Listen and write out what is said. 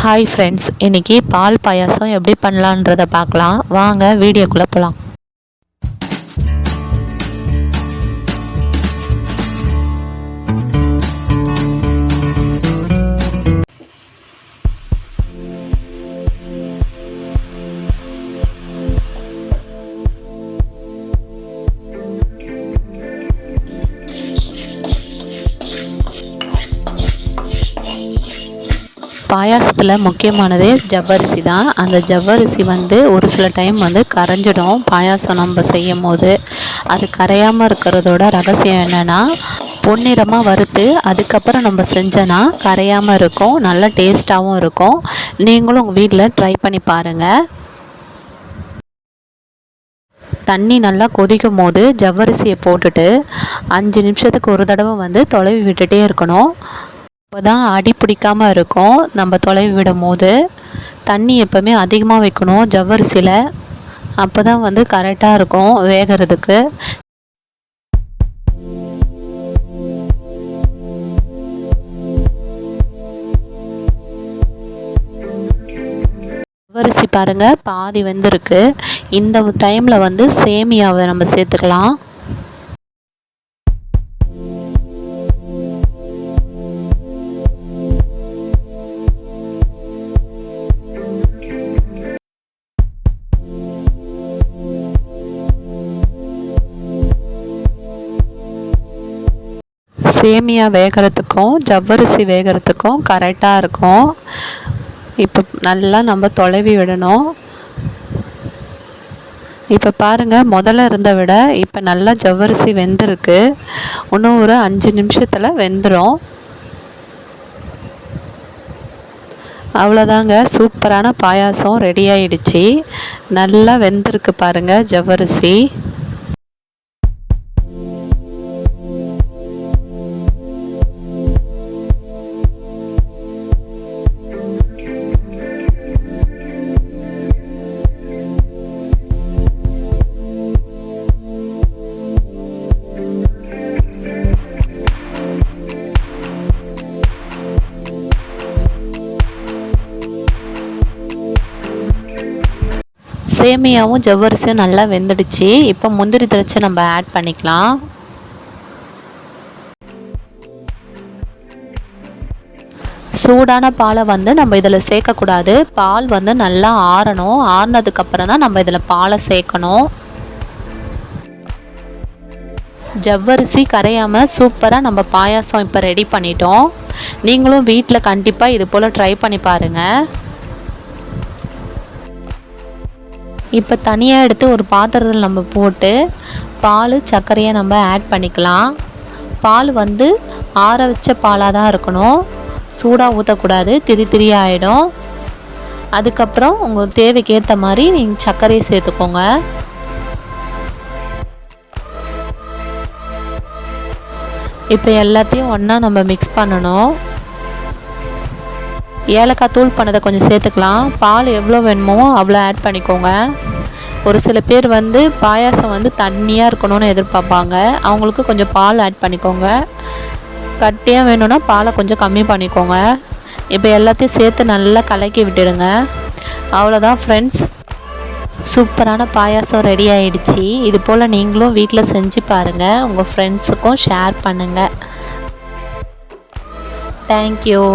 Hi friends, இன்றைக்கி பால் பாயாசம் எப்படி பண்ணலான்றதை பார்க்கலாம். வாங்க வீடியோக்குள்ளே போகலாம். பாயாசத்தில் முக்கியமானதே ஜவ்வரிசி தான். அந்த ஜவ்வரிசி ஒரு சில டைம் கரைஞ்சிடும். பாயாசம் நம்ம செய்யும் போது அது கரையாமல் இருக்கிறதோட ரகசியம் என்னென்னா, பொன்னிறமாக வறுத்து அதுக்கப்புறம் நம்ம செஞ்சோன்னா கரையாமல் இருக்கும், நல்ல டேஸ்ட்டாகவும் இருக்கும். நீங்களும் உங்கள் வீட்டில் ட்ரை பண்ணி பாருங்கள். தண்ணி நல்லா கொதிக்கும் போது ஜவ்வரிசியை போட்டுட்டு 5 நிமிஷத்துக்கு ஒரு தடவை தொலைவி விட்டுட்டே இருக்கணும். அப்போ தான் அடி பிடிக்காமல் இருக்கும். நம்ம தொலைவி விடும் போது தண்ணி எப்போவுமே அதிகமாக வைக்கணும் ஜவ்வரிசியில். அப்போ தான் கரெக்டாக இருக்கும் வேகிறதுக்கு. ஜவ்வரிசி பாருங்கள் பாதி வெந்திருக்கு. இந்த டைமில் சேமியாவை நம்ம சேர்த்துக்கலாம். சேமியா வேகிறதுக்கும் ஜவ்வரிசி வேகிறதுக்கும் கரெக்டாக இருக்கும். இப்போ நல்லா நம்ம தொலைவி விடணும். இப்போ பாருங்கள், முதல்ல இருந்த விட இப்போ நல்லா ஜவ்வரிசி வெந்திருக்கு. இன்னும் ஒரு 5 நிமிஷத்தில் வெந்துடும். அவ்வளோதாங்க, சூப்பரான பாயாசம் ரெடி ஆயிடுச்சு. நல்லா வெந்திருக்கு பாருங்கள் ஜவ்வரிசி. சேமியாவும் ஜவ்வரிசியும் நல்லா வெந்துடுச்சு. இப்போ முந்திரி திராட்சை நம்ம ஆட் பண்ணிக்கலாம். சூடான பாலை நம்ம இதில் சேர்க்கக்கூடாது. பால் நல்லா ஆறணும். ஆறினதுக்கப்புறம் தான் நம்ம இதில் பாலை சேர்க்கணும். ஜவ்வரிசி கரையாமல் சூப்பராக நம்ம பாயாசம் இப்போ ரெடி பண்ணிட்டோம். நீங்களும் வீட்டில் கண்டிப்பாக இது போல் ட்ரை பண்ணி பாருங்கள். இப்போ தனியாக எடுத்து ஒரு பாத்திரத்தில் நம்ம போட்டு பால் சர்க்கரையை நம்ம ஆட் பண்ணிக்கலாம். பால் ஆற வச்ச பாலாக தான் இருக்கணும். சூடாக ஊற்றக்கூடாது, திரி ஆகிடும். அதுக்கப்புறம் உங்கள் தேவைக்கு ஏற்ற மாதிரி நீங்கள் சர்க்கரையை சேர்த்துக்கோங்க. இப்போ எல்லாத்தையும் ஒன்றா நம்ம மிக்ஸ் பண்ணணும். ஏலக்காய் தூள் பண்ணதை கொஞ்சம் சேர்த்துக்கலாம். பால் எவ்வளோ வேணுமோ அவ்வளோ ஆட் பண்ணிக்கோங்க. ஒரு சில பேர் பாயாசம் தண்ணியாக இருக்கணும்னு எதிர்பார்ப்பாங்க. அவங்களுக்கு கொஞ்சம் பால் ஆட் பண்ணிக்கோங்க. கட்டியாக வேணும்னா பாலை கொஞ்சம் கம்மி பண்ணிக்கோங்க. இப்போ எல்லாத்தையும் சேர்த்து நல்லா கலக்கி விட்டுடுங்க. அவ்வளோதான் ஃப்ரெண்ட்ஸ், சூப்பரான பாயாசம் ரெடி ஆகிடுச்சு. இது போல் நீங்களும் வீட்டில் செஞ்சு பாருங்கள். உங்கள் ஃப்ரெண்ட்ஸுக்கும் ஷேர் பண்ணுங்கள். தேங்க்யூ.